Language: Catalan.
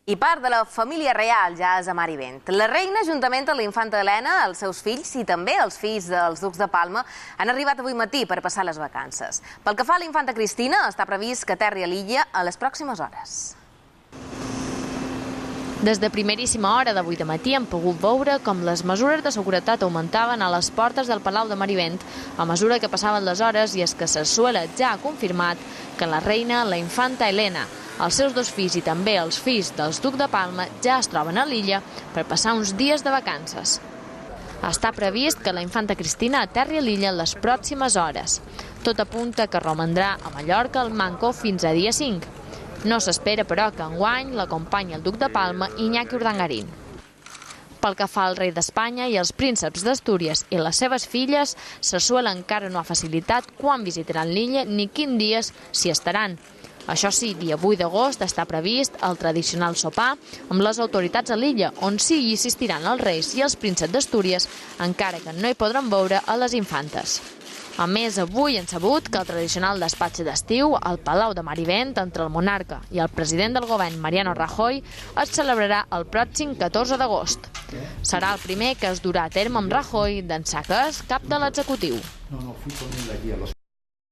I part de la família reial ja és a mar i vent. La reina, juntament amb la infanta Helena, els seus fills i també els fills dels ducs de Palma, han arribat avui matí per passar les vacances. Pel que fa a la infanta Cristina, està previst que aterri a l'illa a les pròximes hores. Des de primeríssima hora d'avui de matí hem pogut veure com les mesures de seguretat augmentaven a les portes del Palau de Mar i Vent a mesura que passaven les hores, i és que Sarsuela ja ha confirmat que la reina, la infanta Helena, els seus dos fills i també els fills dels ducs de Palma ja es troben a l'illa per passar uns dies de vacances. Està previst que la infanta Cristina aterri a l'illa en les pròximes hores. Tot apunta que romandrà a Mallorca al Manco fins a dia 5. No s'espera, però, que enguany l'acompanyi el duc de Palma, Iñaki Urdangarín. Pel que fa al rei d'Espanya i els prínceps d'Astúries i les seves filles, Sarsuela encara no ha facilitat quan visitaran l'illa ni quins dies s'hi estaran. Això sí, dia 8 d'agost està previst el tradicional sopar amb les autoritats a l'illa, on sí hi assistiran els reis i els prínceps d'Astúries, encara que no hi podran veure a les infantes. A més, avui hem sabut que el tradicional despatx d'estiu al Palau de Mar i Vent entre el monarca i el president del govern, Mariano Rajoy, es celebrarà el pròxim 14 d'agost. Serà el primer que es durà a terme amb Rajoy, d'ençà que és cap de l'executiu.